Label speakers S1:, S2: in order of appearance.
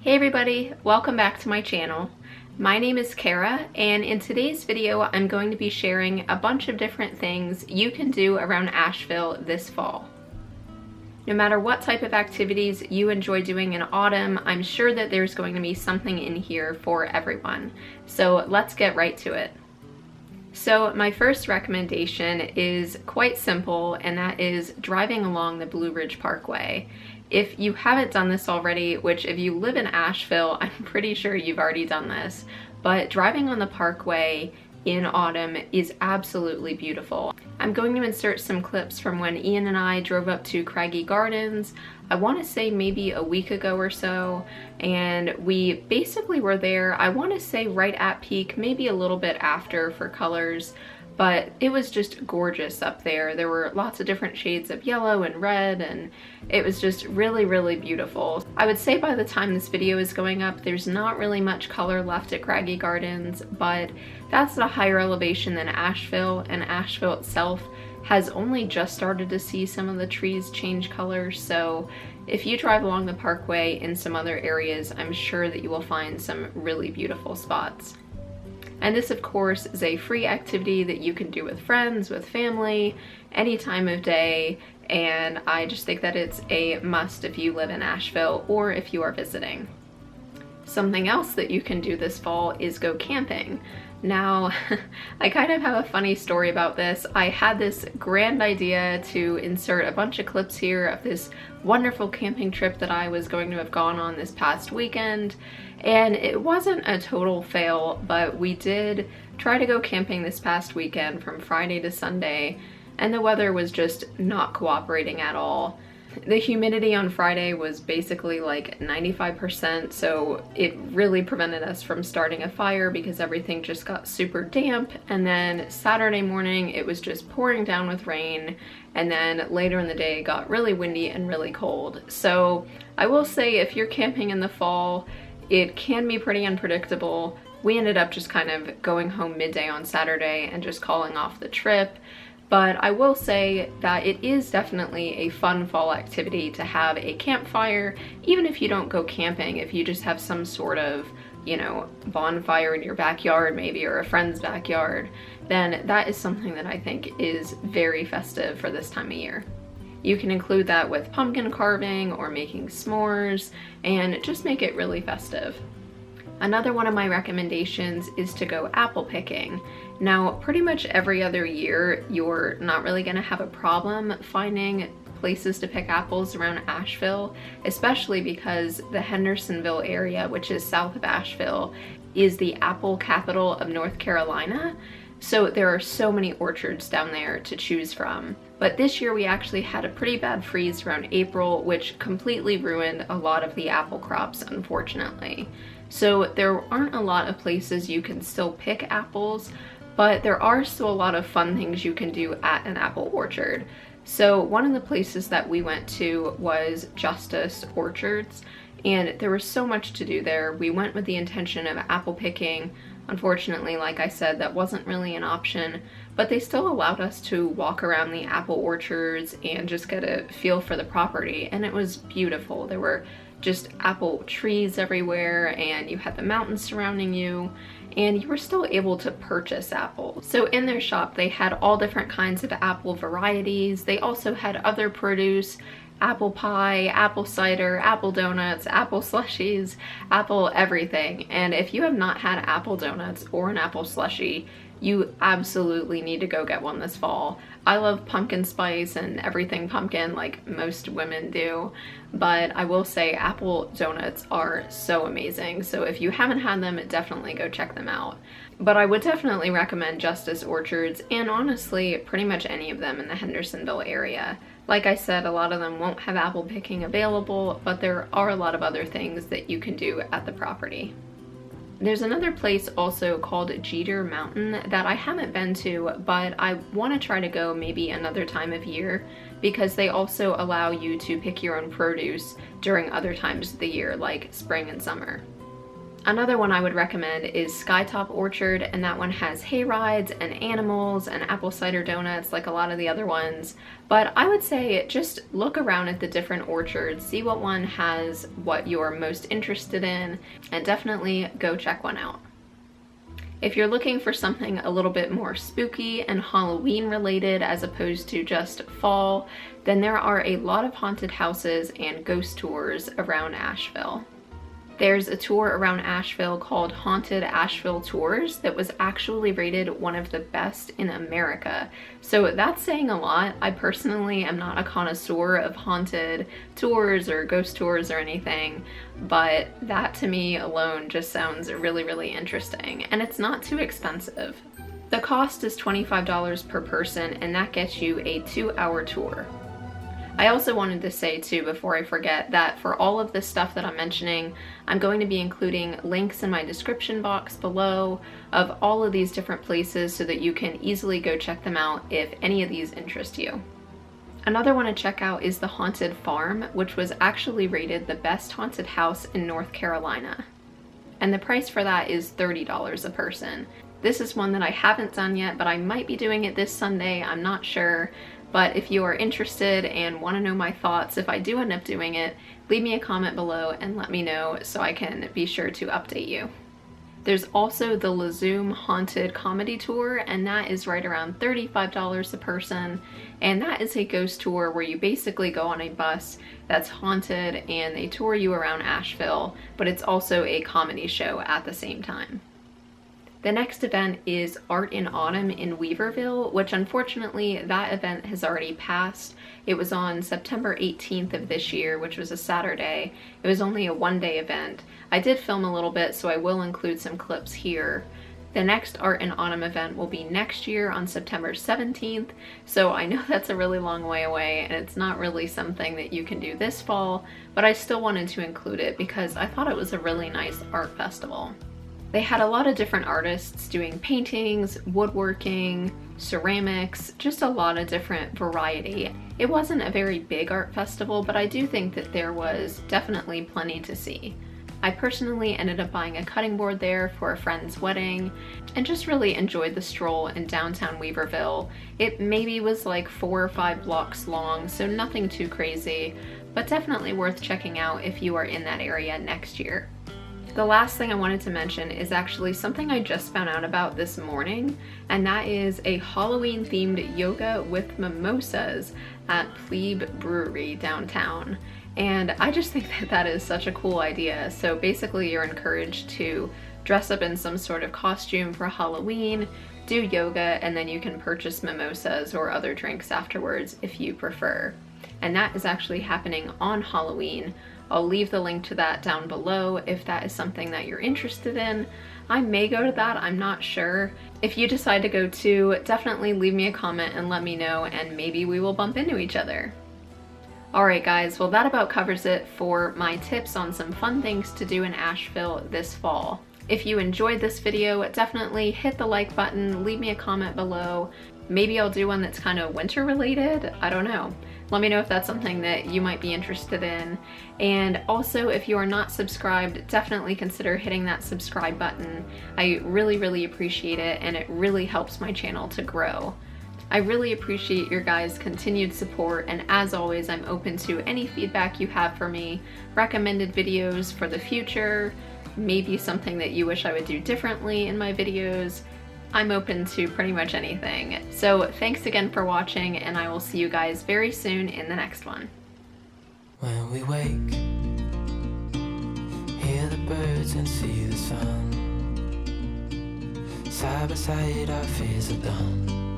S1: Hey everybody, welcome back to my channel. My name is Kara, and in today's video I'm going to be sharing a bunch of different things you can do around Asheville this fall. No matter what type of activities you enjoy doing in autumn, I'm sure that there's going to be something in here for everyone. So let's get right to it. So my first recommendation is quite simple, and that is driving along the Blue Ridge Parkway. If you haven't done this already, which if you live in Asheville, I'm pretty sure you've already done this, but driving on the Parkway in autumn is absolutely beautiful. I'm going to insert some clips from when Ian and I drove up to Craggy Gardens, I want to say maybe a week ago or so, and we basically were there, I want to say right at peak, maybe a little bit after for colors, but it was just gorgeous up there. There were lots of different shades of yellow and red, and it was just really, really beautiful. I would say by the time this video is going up, there's not really much color left at Craggy Gardens, but that's at a higher elevation than Asheville, and Asheville itself has only just started to see some of the trees change color, so if you drive along the Parkway in some other areas, I'm sure that you will find some really beautiful spots. And this, of course, is a free activity that you can do with friends, with family, any time of day, and I just think that it's a must if you live in Asheville or if you are visiting. Something else that you can do this fall is go camping. Now, I kind of have a funny story about this. I had this grand idea to insert a bunch of clips here of this wonderful camping trip that I was going to have gone on this past weekend, and it wasn't a total fail, but we did try to go camping this past weekend from Friday to Sunday, and the weather was just not cooperating at all. The humidity on Friday was basically like 95%, so it really prevented us from starting a fire because everything just got super damp. And then Saturday morning it was just pouring down with rain, and then later in the day it got really windy and really cold. So I will say, if you're camping in the fall, it can be pretty unpredictable. We ended up just kind of going home midday on Saturday and just calling off the trip. But I will say that it is definitely a fun fall activity to have a campfire, even if you don't go camping. If you just have some sort of, you know, bonfire in your backyard maybe, or a friend's backyard, then that is something that I think is very festive for this time of year. You can include that with pumpkin carving or making s'mores and just make it really festive. Another one of my recommendations is to go apple picking. Now, pretty much every other year, you're not really gonna have a problem finding places to pick apples around Asheville, especially because the Hendersonville area, which is south of Asheville, is the apple capital of North Carolina. So there are so many orchards down there to choose from. But this year we actually had a pretty bad freeze around April, which completely ruined a lot of the apple crops, unfortunately. So there aren't a lot of places you can still pick apples, but there are still a lot of fun things you can do at an apple orchard. So one of the places that we went to was Justice Orchards, and there was so much to do there. We went with the intention of apple picking. Unfortunately, like I said, that wasn't really an option, but they still allowed us to walk around the apple orchards and just get a feel for the property, and it was beautiful. There were just apple trees everywhere, and you had the mountains surrounding you, and you were still able to purchase apples. So in their shop they had all different kinds of apple varieties. They also had other produce, apple pie, apple cider, apple donuts, apple slushies, apple everything. And if you have not had apple donuts or an apple slushie, you absolutely need to go get one this fall. I love pumpkin spice and everything pumpkin, like most women do, but I will say apple donuts are so amazing. So if you haven't had them, definitely go check them out. But I would definitely recommend Justice Orchards, and honestly pretty much any of them in the Hendersonville area. Like I said, a lot of them won't have apple picking available, but there are a lot of other things that you can do at the property. There's another place also called Jeter Mountain that I haven't been to, but I want to try to go maybe another time of year, because they also allow you to pick your own produce during other times of the year, like spring and summer. Another one I would recommend is Skytop Orchard, and that one has hay rides and animals and apple cider donuts like a lot of the other ones. But I would say just look around at the different orchards, see what one has what you're most interested in, and definitely go check one out. If you're looking for something a little bit more spooky and Halloween related as opposed to just fall, then there are a lot of haunted houses and ghost tours around Asheville. There's a tour around Asheville called Haunted Asheville Tours that was actually rated one of the best in America. So that's saying a lot. I personally am not a connoisseur of haunted tours or ghost tours or anything, but that to me alone just sounds really, really interesting. And it's not too expensive. The cost is $25 per person, and that gets you a 2-hour tour. I also wanted to say too, before I forget, that for all of this stuff that I'm mentioning, I'm going to be including links in my description box below of all of these different places so that you can easily go check them out if any of these interest you. Another one to check out is the Haunted Farm, which was actually rated the best haunted house in North Carolina. And the price for that is $30 a person. This is one that I haven't done yet, but I might be doing it this Sunday, I'm not sure. But if you are interested and want to know my thoughts if I do end up doing it, leave me a comment below and let me know so I can be sure to update you. There's also the Lezoom Haunted Comedy Tour, and that is right around $35 a person. And that is a ghost tour where you basically go on a bus that's haunted and they tour you around Asheville, but it's also a comedy show at the same time. The next event is Art in Autumn in Weaverville, which unfortunately that event has already passed. It was on September 18th of this year, which was a Saturday. It was only a one-day event. I did film a little bit, so I will include some clips here. The next Art in Autumn event will be next year on September 17th, so I know that's a really long way away and it's not really something that you can do this fall, but I still wanted to include it because I thought it was a really nice art festival. They had a lot of different artists doing paintings, woodworking, ceramics, just a lot of different variety. It wasn't a very big art festival, but I do think that there was definitely plenty to see. I personally ended up buying a cutting board there for a friend's wedding and just really enjoyed the stroll in downtown Weaverville. It maybe was like 4 or 5 blocks long, so nothing too crazy, but definitely worth checking out if you are in that area next year. The last thing I wanted to mention is actually something I just found out about this morning, and that is a Halloween themed yoga with mimosas at Plebe Brewery downtown. And I just think that that is such a cool idea. So basically you're encouraged to dress up in some sort of costume for Halloween, do yoga, and then you can purchase mimosas or other drinks afterwards if you prefer. And that is actually happening on Halloween. I'll leave the link to that down below if that is something that you're interested in. I may go to that, I'm not sure. If you decide to go too, definitely leave me a comment and let me know, and maybe we will bump into each other. Alright guys, well that about covers it for my tips on some fun things to do in Asheville this fall. If you enjoyed this video, definitely hit the like button, leave me a comment below. Maybe I'll do one that's kind of winter related, I don't know. Let me know if that's something that you might be interested in. And also, if you are not subscribed, definitely consider hitting that subscribe button. I really, really appreciate it, and it really helps my channel to grow. I really appreciate your guys' continued support, and as always, I'm open to any feedback you have for me, recommended videos for the future, maybe something that you wish I would do differently in my videos. I'm open to pretty much anything. So thanks again for watching, and I will see you guys very soon in the next one.
S2: When we wake, hear the birds and see the sun. Side by side our fears are done.